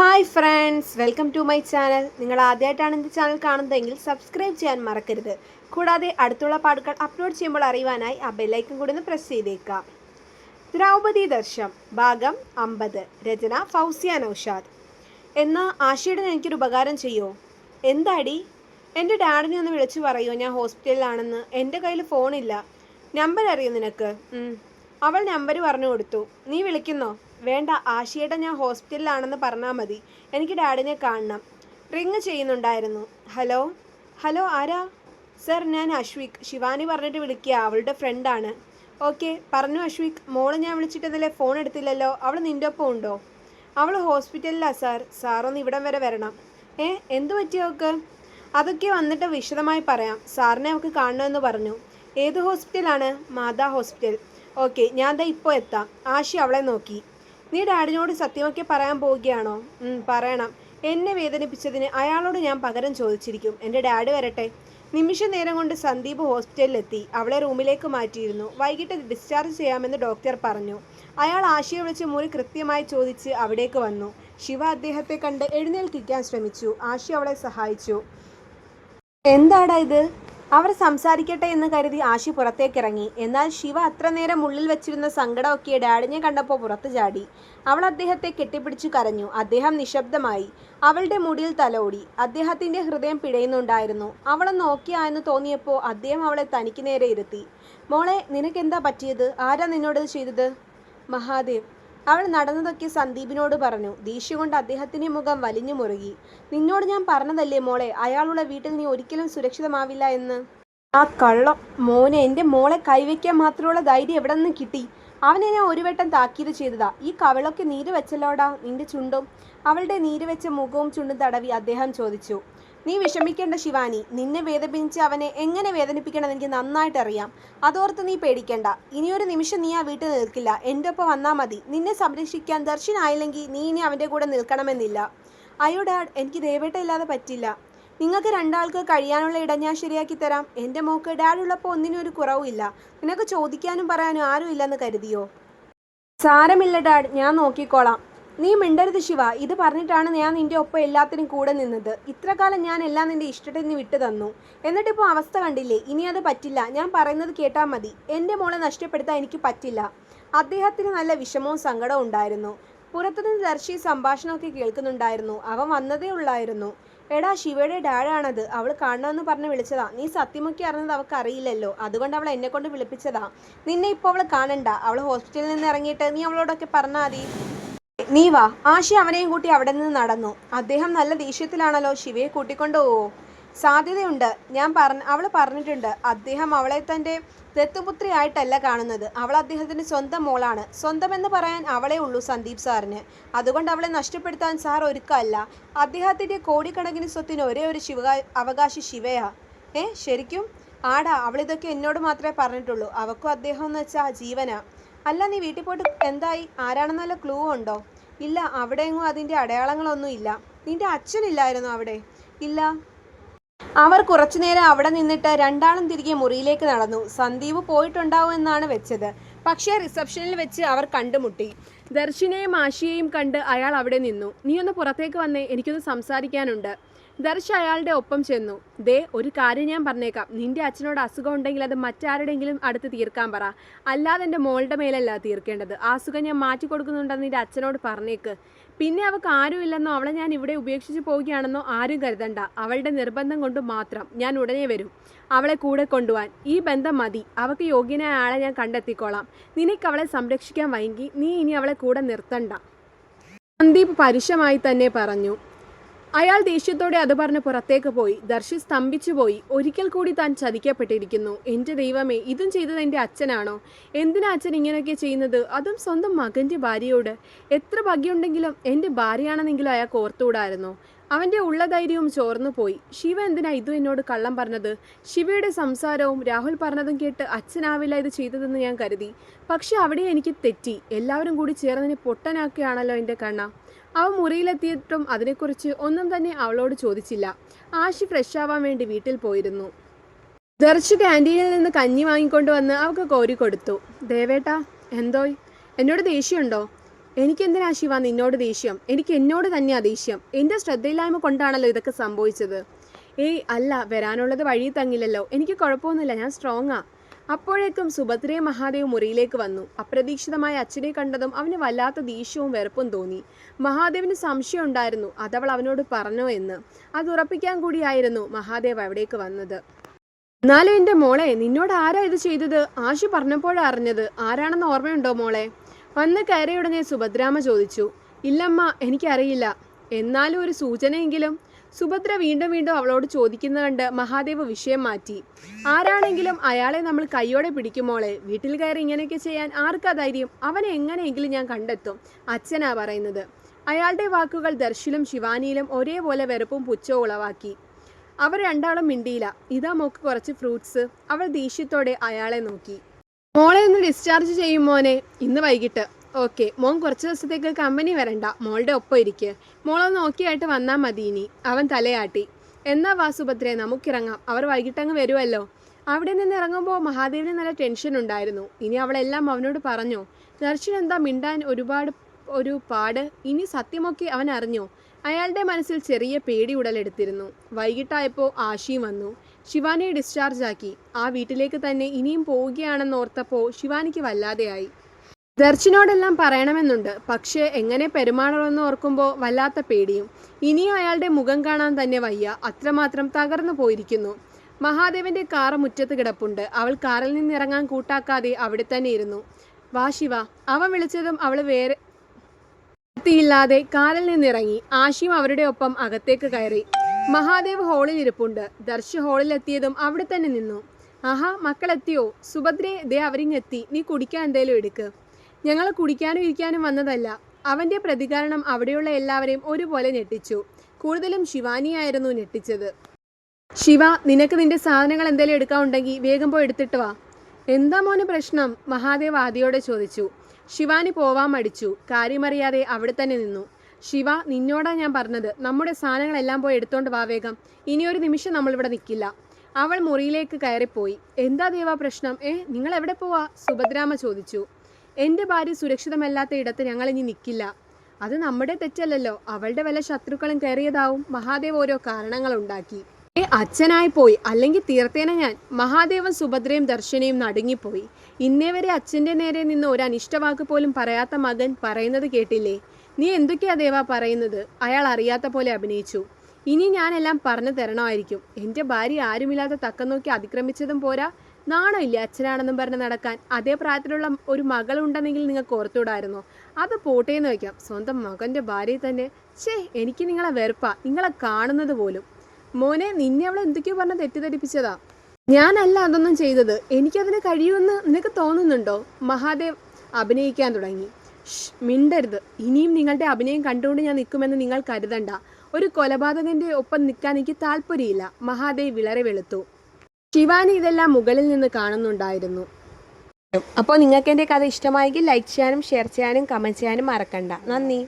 Hi friends, welcome to my channel. നിങ്ങൾ ആദ്യമായിട്ടാണ് എൻ്റെ ചാനൽ കാണുന്നതെങ്കിൽ സബ്സ്ക്രൈബ് ചെയ്യാൻ മറക്കരുത്. കൂടാതെ അടുത്തുള്ള പാട്ടുകൾ അപ്ലോഡ് ചെയ്യുമ്പോൾ അറിയുവാനായി ആ ബെല്ലൈക്കൺ കൂടി ഒന്ന് പ്രസ് ചെയ്തേക്കാം. ദ്രൗപദി ദർശം ഭാഗം 50. രചന ഫൗസിയ നൗഷാദ്. എന്നാൽ ആശയുടെ എനിക്കൊരു ഉപകാരം ചെയ്യുമോ? എന്താടി? എൻ്റെ ഡാഡിനെ ഒന്ന് വിളിച്ചു പറയുമോ ഞാൻ ഹോസ്പിറ്റലിലാണെന്ന്? എൻ്റെ കയ്യിൽ ഫോണില്ല. നമ്പർ അറിയോ നിനക്ക്? അവൾ നമ്പർ പറഞ്ഞു കൊടുത്തു. നീ വിളിക്കുന്നോ? വേണ്ട, ആശയുടെ ഞാൻ ഹോസ്പിറ്റലിലാണെന്ന് പറഞ്ഞാൽ മതി. എനിക്ക് ഡാഡിനെ കാണണം. റിങ് ചെയ്യുന്നുണ്ടായിരുന്നു. ഹലോ ഹലോ, ആരാ? സർ, ഞാൻ അശ്വിക്. ശിവാനി പറഞ്ഞിട്ട് വിളിക്കുക, അവളുടെ ഫ്രണ്ടാണ്. ഓക്കെ, പറഞ്ഞു അശ്വിക്. മോള് ഞാൻ വിളിച്ചിട്ടതിലെ ഫോൺ എടുത്തില്ലല്ലോ. അവൾ നിൻ്റെ ഒപ്പം ഉണ്ടോ? അവൾ ഹോസ്പിറ്റലിലാണ് സാർ. സാറൊന്ന് ഇവിടം വരെ വരണം. എന്തു പറ്റിയോ അവൾക്ക്? അതൊക്കെ വന്നിട്ട് വിശദമായി പറയാം. സാറിനെ അവൾക്ക് കാണണമെന്ന് പറഞ്ഞു. ഏത് ഹോസ്പിറ്റലാണ്? മാതാ ഹോസ്പിറ്റൽ. ഓക്കെ, ഞാൻ ദാ ഇപ്പോൾ എത്താം. ആശി അവളെ നോക്കി. നീ ഡാഡിനോട് സത്യമൊക്കെ പറയാൻ പോവുകയാണോ? പറയണം. എന്നെ വേദനിപ്പിച്ചതിന് അയാളോട് ഞാൻ പകരം ചോദിച്ചിരിക്കും. എൻ്റെ ഡാഡി വരട്ടെ. നിമിഷ നേരം കൊണ്ട് സന്ദീപ് ഹോസ്പിറ്റലിലെത്തി. അവളെ റൂമിലേക്ക് മാറ്റിയിരുന്നു. വൈകിട്ട് ഡിസ്ചാർജ് ചെയ്യാമെന്ന് ഡോക്ടർ പറഞ്ഞു. അയാൾ ആശയെ വിളിച്ച് മുറി കൃത്യമായി ചോദിച്ച് അവിടേക്ക് വന്നു. ശിവ അദ്ദേഹത്തെ കണ്ട് എഴുന്നേൽക്കാൻ ശ്രമിച്ചു. ആശി അവളെ സഹായിച്ചു. എന്താടാ ഇത്? അവർ സംസാരിക്കട്ടെ എന്ന് കരുതി ആശി പുറത്തേക്കിറങ്ങി. എന്നാൽ ശിവ അത്ര നേരം ഉള്ളിൽ വെച്ചിരുന്ന സങ്കടമൊക്കെ ഡാഡിനെ കണ്ടപ്പോൾ പുറത്തു ചാടി. അവൾ അദ്ദേഹത്തെ കെട്ടിപ്പിടിച്ചു കരഞ്ഞു. അദ്ദേഹം നിശബ്ദമായി. അവളുടെ മുടിയിൽ തലോടി. അദ്ദേഹത്തിൻ്റെ ഹൃദയം പിടയുന്നുണ്ടായിരുന്നു. അവളൊന്ന് ഓക്കെ ആയെന്ന് തോന്നിയപ്പോൾ അദ്ദേഹം അവളെ തനിക്ക് നേരെ ഇരുത്തി. മോളെ, നിനക്കെന്താ പറ്റിയത്? ആരാ നിന്നോട് ചെയ്തത്? മഹാദേവ്. അവൾ നടന്നതൊക്കെ സന്ദീപിനോട് പറഞ്ഞു. ദേഷ്യം കൊണ്ട് അദ്ദേഹത്തിൻ്റെ മുഖം വലിഞ്ഞു മുറുകി. നിന്നോട് ഞാൻ പറഞ്ഞതല്ലേ മോളെ, അയാളുള്ള വീട്ടിൽ നീ ഒരിക്കലും സുരക്ഷിതമാവില്ല എന്ന്. ആ കള്ളം. മോനെ, എൻ്റെ മോളെ കൈവയ്ക്കാൻ മാത്രമുള്ള ധൈര്യം എവിടെ നിന്ന് കിട്ടി? അവനെ ഞാൻ ഒരു വട്ടം താക്കീത് ചെയ്തതാ. ഈ കവളൊക്കെ നീര് വെച്ചല്ലോടാ നിന്റെ ചുണ്ടും. അവളുടെ നീര് വെച്ച മുഖവും ചുണ്ടും തടവി അദ്ദേഹം ചോദിച്ചു. നീ വിഷമിക്കേണ്ട ശിവാനി. നിന്നെ വേദനിപ്പിച്ച് അവനെ എങ്ങനെ വേദനിപ്പിക്കണം എനിക്ക് നന്നായിട്ട് അറിയാം. അതോർത്ത് നീ പേടിക്കേണ്ട. ഇനിയൊരു നിമിഷം നീ ആ വീട്ടിൽ നിൽക്കില്ല. എൻ്റെ ഒപ്പം വന്നാൽ മതി. നിന്നെ സംരക്ഷിക്കാൻ ദർശനായില്ലെങ്കിൽ നീ ഇനി അവൻ്റെ കൂടെ നിൽക്കണമെന്നില്ല. അയ്യോ ഡാഡ്, എനിക്ക് ദേവേട്ട ഇല്ലാതെ പറ്റില്ല. നിങ്ങൾക്ക് രണ്ടാൾക്ക് കഴിയാനുള്ള ഇടം ഞാൻ ശരിയാക്കി തരാം. എൻ്റെ മോക്ക് ഡാഡുള്ളപ്പോൾ ഒന്നിനും ഒരു കുറവുമില്ല. നിനക്ക് ചോദിക്കാനും പറയാനും ആരും ഇല്ലെന്ന് കരുതിയോ? സാരമില്ല ഡാഡ്, ഞാൻ നോക്കിക്കോളാം. നീ മിണ്ടരുത് ശിവ. ഇത് പറഞ്ഞിട്ടാണ് ഞാൻ നിൻ്റെ ഒപ്പം എല്ലാത്തിനും കൂടെ നിന്നത്. ഇത്ര കാലം ഞാൻ എല്ലാം നിൻ്റെ ഇഷ്ടത്തിന് വിട്ടു തന്നു. എന്നിട്ടിപ്പോൾ അവസ്ഥ കണ്ടില്ലേ? ഇനി അത് പറ്റില്ല. ഞാൻ പറയുന്നത് കേട്ടാൽ മതി. എൻ്റെ മോളെ നഷ്ടപ്പെടുത്താൻ എനിക്ക് പറ്റില്ല. അദ്ദേഹത്തിന് നല്ല വിഷമവും സങ്കടവും ഉണ്ടായിരുന്നു. പുറത്തുനിന്ന് ദർശി സംഭാഷണമൊക്കെ കേൾക്കുന്നുണ്ടായിരുന്നു. അവൻ വന്നതേ ഉള്ളായിരുന്നു. എടാ, ശിവയുടെ ഡാഡാണത്. അവൾ കാണണമെന്ന് പറഞ്ഞ് വിളിച്ചതാ. നീ സത്യമൊക്കെ അറിഞ്ഞത് അവൾക്ക് അറിയില്ലല്ലോ. അതുകൊണ്ട് അവൾ എന്നെ കൊണ്ട് വിളിപ്പിച്ചതാ. നിന്നെ ഇപ്പോൾ അവൾ കാണണ്ട. അവൾ ഹോസ്പിറ്റലിൽ നിന്ന് ഇറങ്ങിയിട്ട് നീ അവളോടൊക്കെ പറഞ്ഞാൽ മതി. നീ വാ. ആശി അവനെയും കൂട്ടി അവിടെ നിന്ന് നടന്നു. അദ്ദേഹം നല്ല ദേഷ്യത്തിലാണല്ലോ. ശിവയെ കൂട്ടിക്കൊണ്ടുപോവോ? സാധ്യതയുണ്ട്. അവൾ പറഞ്ഞിട്ടുണ്ട്. അദ്ദേഹം അവളെ തൻ്റെ ദത്തുപുത്രിയായിട്ടല്ല കാണുന്നത്. അവൾ അദ്ദേഹത്തിൻ്റെ സ്വന്തം മോളാണ്. സ്വന്തമെന്ന് പറയാൻ അവളെ ഉള്ളൂ സന്ദീപ് സാറിന്. അതുകൊണ്ട് അവളെ നഷ്ടപ്പെടുത്താൻ സാർ ഒരുക്കമല്ല. അദ്ദേഹത്തിൻ്റെ കോടിക്കണക്കിന് സ്വത്തിന് ഒരേ ഒരു അവകാശി ശിവയാ. ശരിക്കും? ആടാ, അവളിതൊക്കെ എന്നോട് മാത്രമേ പറഞ്ഞിട്ടുള്ളൂ. അവൾക്കും അദ്ദേഹം എന്ന് വെച്ചാൽ ജീവനാ. അല്ല, നീ വീട്ടിൽ പോയിട്ട് എന്തായി? ആരാണെന്ന് വല്ല ക്ലൂ ഉണ്ടോ? ഇല്ല, അവിടെയെങ്ങും അതിൻ്റെ അടയാളങ്ങളൊന്നും ഇല്ല. നിന്റെ അച്ഛനില്ലായിരുന്നു അവിടെ? ഇല്ല. അവർ കുറച്ചുനേരം അവിടെ നിന്നിട്ട് രണ്ടാളും തിരികെ മുറിയിലേക്ക് നടന്നു. സന്ദീപ് പോയിട്ടുണ്ടാവുമെന്നാണ് വെച്ചത്. പക്ഷേ റിസപ്ഷനിൽ വെച്ച് അവർ കണ്ടുമുട്ടി. ദർശിനെയും ആശിയെയും കണ്ട് അയാൾ അവിടെ നിന്നു. നീ ഒന്ന് പുറത്തേക്ക് വന്നേ, എനിക്കൊന്ന് സംസാരിക്കാനുണ്ട്. ദർശ് അയാളുടെ ഒപ്പം ചെന്നു. ഒരു കാര്യം ഞാൻ പറഞ്ഞേക്കാം. നിന്റെ അച്ഛനോട് അസുഖം ഉണ്ടെങ്കിൽ അത് മറ്റാരുടെയെങ്കിലും അടുത്ത് തീർക്കാൻ പറ. അല്ലാതെ എൻ്റെ മോളുടെ മേലല്ല തീർക്കേണ്ടത്. ആ അസുഖം ഞാൻ മാറ്റി കൊടുക്കുന്നുണ്ടെന്ന് നിന്റെ അച്ഛനോട് പറഞ്ഞേക്ക്. പിന്നെ അവൾക്ക് ആരുമില്ലെന്നോ അവളെ ഞാൻ ഇവിടെ ഉപേക്ഷിച്ച് പോവുകയാണെന്നോ ആരും കരുതണ്ട. അവളുടെ നിർബന്ധം കൊണ്ട് മാത്രം ഞാൻ ഉടനെ വരും അവളെ കൂടെ കൊണ്ടുപോകാൻ. ഈ ബന്ധം മതി. അവൾക്ക് യോഗ്യനായ ആളെ ഞാൻ കണ്ടെത്തിക്കോളാം. നിനക്ക് അവളെ സംരക്ഷിക്കാൻ വൈകി നീ ഇനി അവളെ കൂടെ നിർത്തണ്ട. സന്ദീപ് പരുഷമായി തന്നെ പറഞ്ഞു. അയാൾ ദേഷ്യത്തോടെ അത് പറഞ്ഞ് പുറത്തേക്ക് പോയി. ദർശി സ്തംഭിച്ചു പോയി. ഒരിക്കൽ കൂടി താൻ ചതിക്കപ്പെട്ടിരിക്കുന്നു. എൻ്റെ ദൈവമേ, ഇതും ചെയ്തത് എൻ്റെ അച്ഛനാണോ? എന്തിനാ അച്ഛൻ ഇങ്ങനെയൊക്കെ ചെയ്യുന്നത്? അതും സ്വന്തം മകൻ്റെ ഭാര്യയോട്. എത്ര ഭാഗ്യമുണ്ടെങ്കിലും എൻ്റെ ഭാര്യയാണെന്നെങ്കിലും അയാൾക്ക് ഓർത്തുകൂടായിരുന്നു. അവൻ്റെ ഉള്ള ധൈര്യവും ചോർന്നു പോയി. ശിവ എന്തിനാ ഇതും എന്നോട് കള്ളം പറഞ്ഞത്? ശിവയുടെ സംസാരവും രാഹുൽ പറഞ്ഞതും കേട്ട് അച്ഛനാവില്ല ഇത് ചെയ്തതെന്ന് ഞാൻ കരുതി. പക്ഷെ അവിടെ എനിക്ക് തെറ്റി. എല്ലാവരും കൂടി ചേർന്നതിനെ പൊട്ടനാക്കുകയാണല്ലോ എൻ്റെ കണ്ണ. അവൻ മുറിയിലെത്തിയിട്ടും അതിനെക്കുറിച്ച് ഒന്നും തന്നെ അവളോട് ചോദിച്ചില്ല. ആശി ഫ്രഷ് ആവാൻ വേണ്ടി വീട്ടിൽ പോയിരുന്നു. ദർശ് ക്യാൻറ്റീനിൽ നിന്ന് കഞ്ഞി വാങ്ങിക്കൊണ്ട് വന്ന് അവൾക്ക് കോരി കൊടുത്തു. ദേവേട്ടാ, എന്തോയ്? എന്നോട് ദേഷ്യമുണ്ടോ? എനിക്കെന്തിനാ ശിവ നിന്നോട് ദേഷ്യം? എനിക്ക് എന്നോട് തന്നെയാ ദേഷ്യം. എൻ്റെ ശ്രദ്ധയില്ലായ്മ കൊണ്ടാണല്ലോ ഇതൊക്കെ സംഭവിച്ചത്. ഏയ് അല്ല, വരാനുള്ളത് വഴി തങ്ങില്ലല്ലോ. എനിക്ക് കുഴപ്പമൊന്നുമില്ല, ഞാൻ സ്ട്രോങ്ങാ. അപ്പോഴേക്കും സുഭദ്രയും മഹാദേവും മുറിയിലേക്ക് വന്നു. അപ്രതീക്ഷിതമായി അച്ഛനെ കണ്ടതും അവന് വല്ലാത്ത ദേഷ്യവും വെറുപ്പും തോന്നി. മഹാദേവിന് സംശയം ഉണ്ടായിരുന്നു അതവൾ അവനോട് പറഞ്ഞോ എന്ന്. അത് ഉറപ്പിക്കാൻ കൂടിയായിരുന്നു മഹാദേവ് അവിടേക്ക് വന്നത്. എന്നാലും എൻ്റെ മോളെ, നിന്നോട് ആരാ ഇത് ചെയ്തത്? ആശു പറഞ്ഞപ്പോഴാണ് അറിഞ്ഞത്. ആരാണെന്ന് ഓർമ്മയുണ്ടോ മോളെ? വന്ന് കയറിയുടനെ സുഭദ്രാമ്മ ചോദിച്ചു. ഇല്ലമ്മ, എനിക്കറിയില്ല. എന്നാലും ഒരു സൂചനയെങ്കിലും. സുഭദ്ര വീണ്ടും വീണ്ടും അവളോട് ചോദിക്കുന്ന കണ്ട് മഹാദേവ് വിഷയം മാറ്റി. ആരാണെങ്കിലും അയാളെ നമ്മൾ കൈയോടെ പിടിക്കുമോളെ. വീട്ടിൽ കയറി ഇങ്ങനെയൊക്കെ ചെയ്യാൻ ആർക്കാ ധൈര്യം? അവനെ എങ്ങനെയെങ്കിലും ഞാൻ കണ്ടെത്തും, അച്ഛനാ പറയുന്നത്. അയാളുടെ വാക്കുകൾ ദർശിലും ശിവാനിയിലും ഒരേപോലെ വെറുപ്പും പുച്ഛവും ഉളവാക്കി. അവർ രണ്ടാളും മിണ്ടിയില്ല. ഇതാ മോക്ക് കുറച്ച് ഫ്രൂട്ട്സ്. അവൾ ദേഷ്യത്തോടെ അയാളെ നോക്കി. മോളെ ഒന്ന് ഡിസ്ചാർജ് ചെയ്യും മോനെ, ഇന്ന് വൈകിട്ട്. ഓക്കെ, മോൻ കുറച്ച് ദിവസത്തേക്ക് കമ്പനി വരണ്ട, മോളുടെ ഒപ്പം ഇരിക്ക്. മോളൊന്ന് നോക്കിയായിട്ട് വന്നാൽ മതി ഇനി. അവൻ തലയാട്ടി. എന്നാ വാ സുഭദ്രേ, നമുക്കിറങ്ങാം. അവർ വൈകിട്ടങ്ങ് വരുമല്ലോ. അവിടെ നിന്ന് ഇറങ്ങുമ്പോൾ മഹാദേവിന് നല്ല ടെൻഷൻ ഉണ്ടായിരുന്നു. ഇനി അവളെല്ലാം അവനോട് പറഞ്ഞോ? ദർശൻ എന്താ മിണ്ടാൻ ഒരു പാട്? ഇനി സത്യമൊക്കെ അവൻ അറിഞ്ഞോ? അയാളുടെ മനസ്സിൽ ചെറിയ പേടി ഉടലെടുത്തിരുന്നു. വൈകിട്ടായപ്പോൾ ആശിയും വന്നു. ശിവാനിയെ ഡിസ്ചാർജ് ആക്കി. ആ വീട്ടിലേക്ക് തന്നെ ഇനിയും പോവുകയാണെന്ന് ഓർത്തപ്പോൾ ശിവാനിക്ക് വല്ലാതെയായി. ദർശനോടെല്ലാം പറയണമെന്നുണ്ട്, പക്ഷേ എങ്ങനെ പെരുമാറണമെന്ന് ഓർക്കുമ്പോൾ വല്ലാത്ത പേടിയും. ഇനിയും അയാളുടെ മുഖം കാണാൻ തന്നെ വയ്യ, അത്രമാത്രം തകർന്നു പോയിരിക്കുന്നു. മഹാദേവന്റെ കാറ് മുറ്റത്ത് കിടപ്പുണ്ട്. അവൾ കാറിൽ നിന്നിറങ്ങാൻ കൂട്ടാക്കാതെ അവിടെ തന്നെ ഇരുന്നു. വാ ശിവ, അവൻ വിളിച്ചതും അവൾ വേറെ ില്ലാതെ കാറിൽ നിന്നിറങ്ങി. ആശിയും അവരുടെ ഒപ്പം അകത്തേക്ക് കയറി. മഹാദേവ് ഹോളിൽ ഇരിപ്പുണ്ട്. ദർശ് ഹോളിലെത്തിയതും അവിടെ തന്നെ നിന്നു. ആഹാ, മക്കളെത്തിയോ? സുഭദ്രേ, ദേ അവരിങ്ങെത്തി. നീ കുടിക്കാൻ എന്തേലും എടുക്ക്. ഞങ്ങൾ കുടിക്കാനും ഇരിക്കാനും വന്നതല്ല. അവൻ്റെ പ്രതികരണം അവിടെയുള്ള എല്ലാവരെയും ഒരുപോലെ ഞെട്ടിച്ചു. കൂടുതലും ശിവാനിയായിരുന്നു ഞെട്ടിച്ചത്. ശിവ, നിനക്ക് നിന്റെ സാധനങ്ങൾ എന്തെങ്കിലും എടുക്കാനുണ്ടെങ്കിൽ വേഗം പോയി എടുത്തിട്ട് വാ. എന്താ മോന് പ്രശ്നം? മഹാദേവ് ആദിയോടെ ചോദിച്ചു. ശിവാനി പോവാൻ മടിച്ചു. കാര്യമറിയാതെ അവിടെ തന്നെ നിന്നു. ശിവ, നിന്നോടാ ഞാൻ പറഞ്ഞത്, നമ്മുടെ സാധനങ്ങളെല്ലാം പോയി എടുത്തോണ്ട് വാ വേഗം. ഇനിയൊരു നിമിഷം നമ്മളിവിടെ നിൽക്കില്ല. അവൾ മുറിയിലേക്ക് കയറിപ്പോയി. എന്താ ദേവാ പ്രശ്നം? നിങ്ങൾ എവിടെ പോവാ? സുഭദ്രാമ്മ ചോദിച്ചു. എൻ്റെ ഭാര്യ സുരക്ഷിതമല്ലാത്ത ഇടത്ത് ഞങ്ങൾ ഇനി നിൽക്കില്ല. അത് നമ്മുടെ തെറ്റല്ലല്ലോ. അവളുടെ വല്ല ശത്രുക്കളും കയറിയതാവും. മഹാദേവ് ഓരോ കാരണങ്ങളുണ്ടാക്കി. അച്ഛനായി പോയി, അല്ലെങ്കിൽ തീർത്തേന ഞാൻ. മഹാദേവൻ സുഭദ്രയും ദർശനയും നടുങ്ങിപ്പോയി. ഇന്നേ വരെ അച്ഛൻ്റെ നേരെ നിന്ന് ഒരു അനിഷ്ടവാക്ക് പോലും പറയാത്ത മകൻ പറയുന്നത് കേട്ടില്ലേ? നീ എന്തൊക്കെയാ ദേവാ പറയുന്നത്? അയാൾ അറിയാത്ത പോലെ അഭിനയിച്ചു. ഇനി ഞാനെല്ലാം പറഞ്ഞു തരണമായിരിക്കും. എൻ്റെ ഭാര്യ ആരുമില്ലാത്ത തക്കം നോക്കി അതിക്രമിച്ചതും പോരാ, നാണമില്ല അച്ഛനാണെന്നും പറഞ്ഞ് നടക്കാൻ. അതേ പ്രായത്തിലുള്ള ഒരു മകളുണ്ടെന്നെങ്കിൽ നിങ്ങൾക്ക് ഓർത്തുകൂടായിരുന്നോ? അത് പോട്ടേന്ന് വയ്ക്കാം. സ്വന്തം മകൻ്റെ ഭാര്യയെ തന്നെ. എനിക്ക് നിങ്ങളെ വെറുപ്പാ, നിങ്ങളെ കാണുന്നത് പോലും. മോനെ, നിന്നെ അവളെ എന്തൊക്കെയോ പറഞ്ഞ് തെറ്റിദ്ധരിപ്പിച്ചതാ. ഞാനല്ല അതൊന്നും ചെയ്തത്. എനിക്കതിന് കഴിയുമെന്ന് നിനക്ക് തോന്നുന്നുണ്ടോ? മഹാദേവ് അഭിനയിക്കാൻ തുടങ്ങി. മിണ്ടരുത്. ഇനിയും നിങ്ങളുടെ അഭിനയം കണ്ടുകൊണ്ട് ഞാൻ നിൽക്കുമെന്ന് നിങ്ങൾ കരുതണ്ട. ഒരു കൊലപാതകന്റെ ഒപ്പം നിൽക്കാൻ എനിക്ക് താല്പര്യമില്ല. മഹാദേവ് വിളറി വെളുത്തു. ശിവാനി ഇതെല്ലാം മുകളിൽ നിന്ന് കാണുന്നുണ്ടായിരുന്നു. അപ്പോൾ നിങ്ങൾക്ക് എൻ്റെ കഥ ഇഷ്ടമായെങ്കിൽ ലൈക്ക് ചെയ്യാനും ഷെയർ ചെയ്യാനും കമൻറ്റ് ചെയ്യാനും മറക്കണ്ട. നന്ദി.